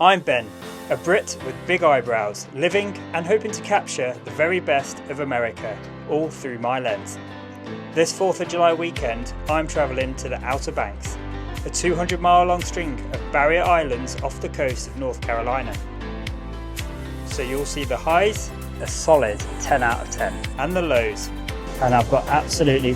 I'm Ben, a Brit with big eyebrows, living and hoping to capture the very best of America, all through my lens. This 4th of July weekend, I'm travelling to the Outer Banks, a 200-mile long string of barrier islands off the coast of North Carolina. So you'll see the highs, a solid 10 out of 10, and the lows. And I've got absolutely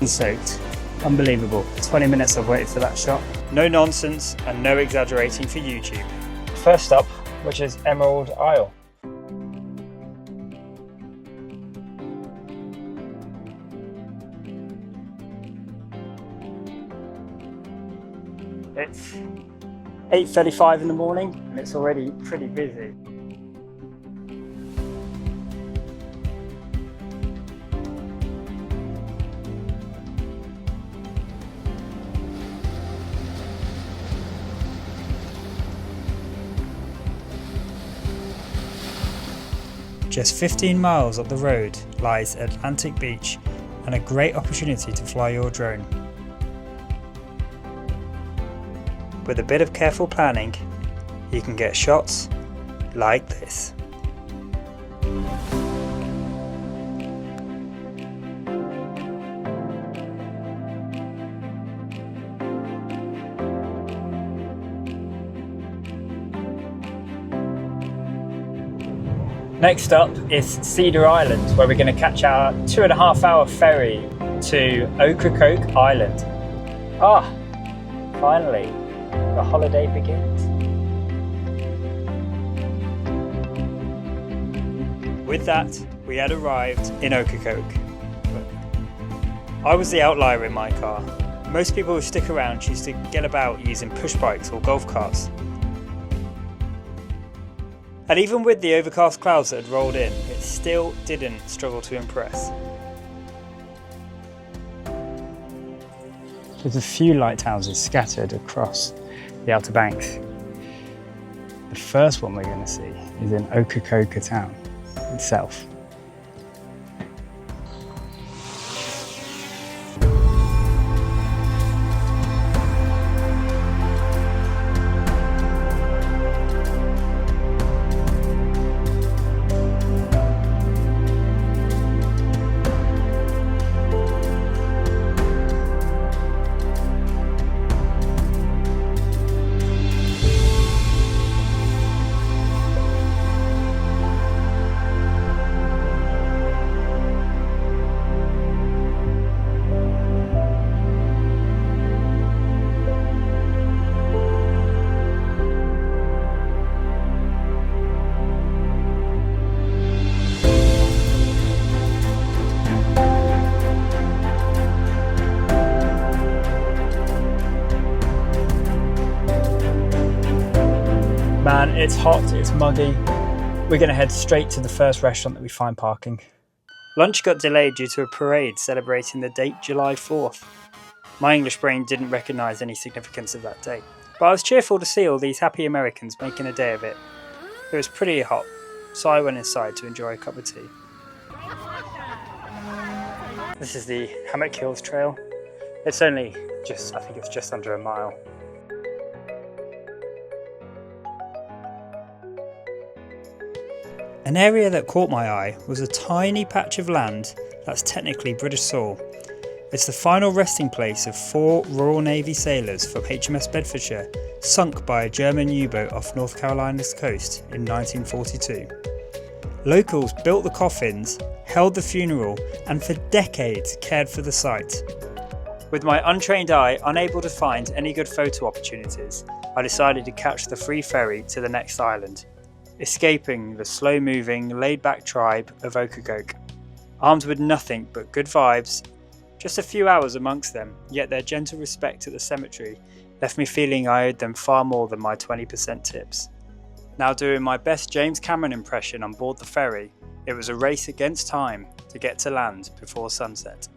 soaked. Unbelievable. 20 minutes I've waited for that shot. No nonsense and no exaggerating for YouTube. First stop, which is Emerald Isle. It's 8:35 in the morning and it's already pretty busy. Just 15 miles up the road lies Atlantic Beach and a great opportunity to fly your drone. With a bit of careful planning, you can get shots like this. Next up is Cedar Island, where we're going to catch our 2.5-hour ferry to Okracoke Island. Finally, the holiday begins. With that, we had arrived in Okracoke. I was the outlier in my car. Most people who stick around choose to get about using push bikes or golf carts. And even with the overcast clouds that had rolled in, it still didn't struggle to impress. There's a few lighthouses scattered across the Outer Banks. The first one we're going to see is in Okracoke town itself. Man, it's hot, it's muggy. We're going to head straight to the first restaurant that we find parking. Lunch got delayed due to a parade celebrating the date July 4th. My English brain didn't recognise any significance of that date, but I was cheerful to see all these happy Americans making a day of it. It was pretty hot, so I went inside to enjoy a cup of tea. This is the Hammock Hills Trail. It's only I think it's just under a mile. An area that caught my eye was a tiny patch of land that's technically British soil. It's the final resting place of 4 Royal Navy sailors from HMS Bedfordshire, sunk by a German U-boat off North Carolina's coast in 1942. Locals built the coffins, held the funeral, and for decades cared for the site. With my untrained eye unable to find any good photo opportunities, I decided to catch the free ferry to the next island, escaping the slow-moving, laid-back tribe of Okracoke. Armed with nothing but good vibes, just a few hours amongst them, yet their gentle respect at the cemetery left me feeling I owed them far more than my 20% tips. Now doing my best James Cameron impression on board the ferry, it was a race against time to get to land before sunset.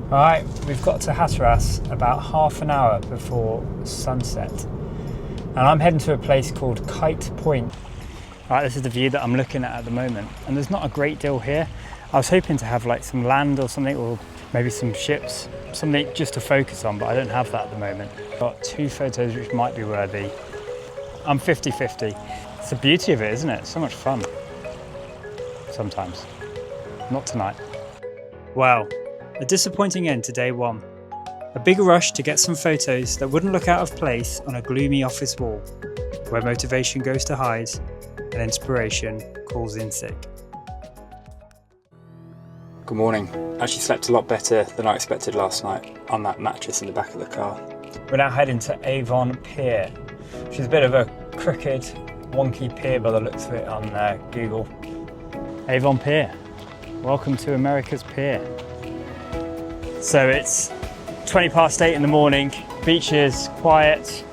Alright, we've got to Hatteras about half an hour before sunset, and I'm heading to a place called Kite Point. Right, this is the view that I'm looking at the moment, and there's not a great deal here. I was hoping to have like some land or something, or maybe some ships, something just to focus on, but I don't have that at the moment. Got 2 photos which might be worthy. I'm 50-50. It's the beauty of it, isn't it? So much fun. Sometimes. Not tonight. Wow, a disappointing end to day one. A big rush to get some photos that wouldn't look out of place on a gloomy office wall, where motivation goes to hide and inspiration calls in sick. Good morning. Actually slept a lot better than I expected last night on that mattress in the back of the car. We're now heading to Avon Pier, which is a bit of a crooked, wonky pier by the looks of it on Google. Avon Pier. Welcome to America's Pier. So it's 20 past 8 in the morning, beach is quiet.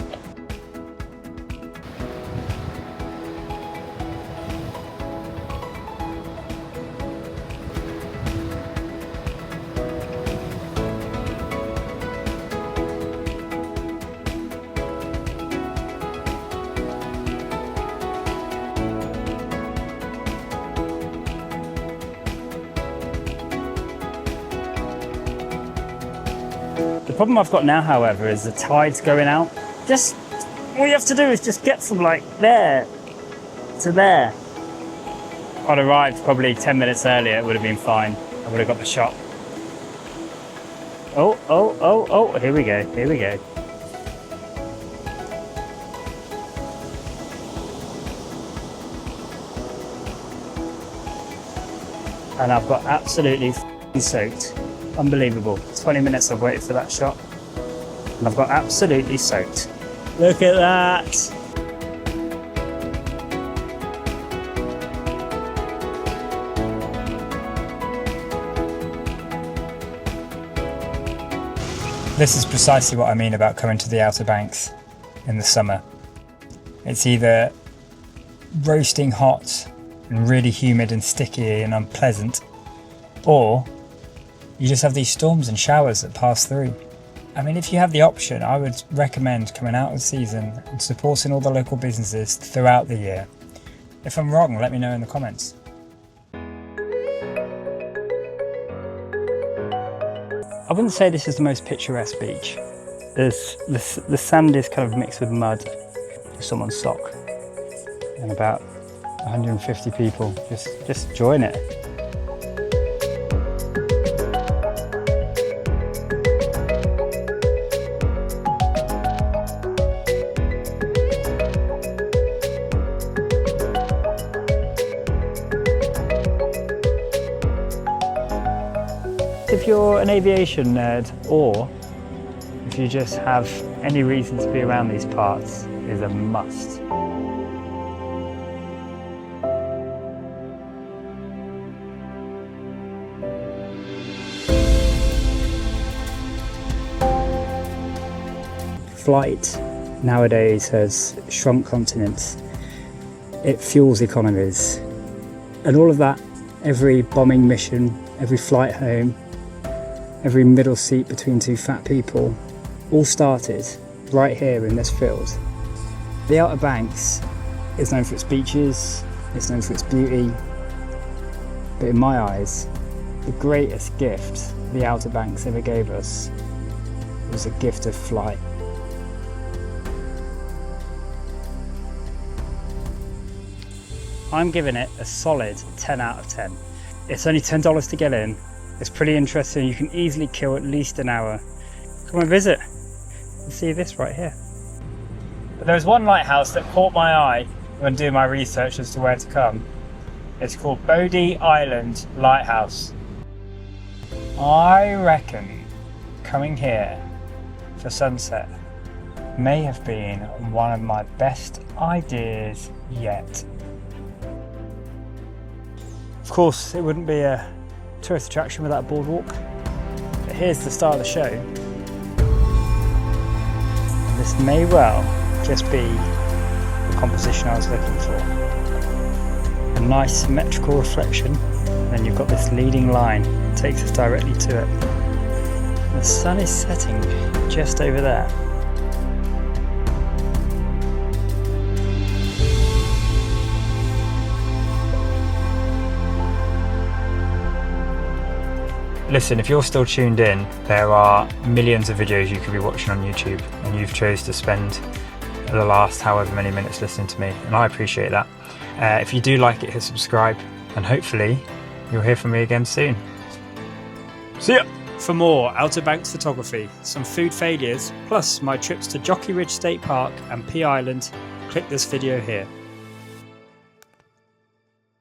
The problem I've got now, however, is the tide's going out. Just, all you have to do is just get from like there to there. If I'd arrived probably 10 minutes earlier, it would have been fine. I would have got the shot. Oh, here we go. And I've got absolutely soaked. Unbelievable. 20 minutes I've waited for that shot and I've got absolutely soaked. Look at that. This is precisely what I mean about coming to the Outer Banks in the summer. It's either roasting hot and really humid and sticky and unpleasant, or you just have these storms and showers that pass through. I mean, if you have the option, I would recommend coming out of the season and supporting all the local businesses throughout the year. If I'm wrong, let me know in the comments. I wouldn't say this is the most picturesque beach. The sand is kind of mixed with mud, someone's sock, and about 150 people just enjoying it. If you're an aviation nerd, or if you just have any reason to be around these parts, it is a must. Flight nowadays has shrunk continents. It fuels economies. And all of that, every bombing mission, every flight home, every middle seat between two fat people, all started right here in this field. The Outer Banks is known for its beaches, it's known for its beauty, but in my eyes, the greatest gift the Outer Banks ever gave us was a gift of flight. I'm giving it a solid 10 out of 10. It's only $10 to get in. It's pretty interesting. You can easily kill at least an hour. Come and visit and see this right here. But there's one lighthouse that caught my eye when doing my research as to where to come. It's called Bodie Island Lighthouse. I reckon coming here for sunset may have been one of my best ideas yet. Of course, it wouldn't be a tourist attraction without a boardwalk, but here's the start of the show. And this may well just be the composition I was looking for. A nice symmetrical reflection, and then you've got this leading line that takes us directly to it. And the sun is setting just over there. Listen, if you're still tuned in, there are millions of videos you could be watching on YouTube, and you've chose to spend the last however many minutes listening to me, and I appreciate that. If you do like it, hit subscribe, and hopefully you'll hear from me again soon. See ya! For more Outer Banks photography, some food failures, plus my trips to Jockey Ridge State Park and Pea Island, click this video here.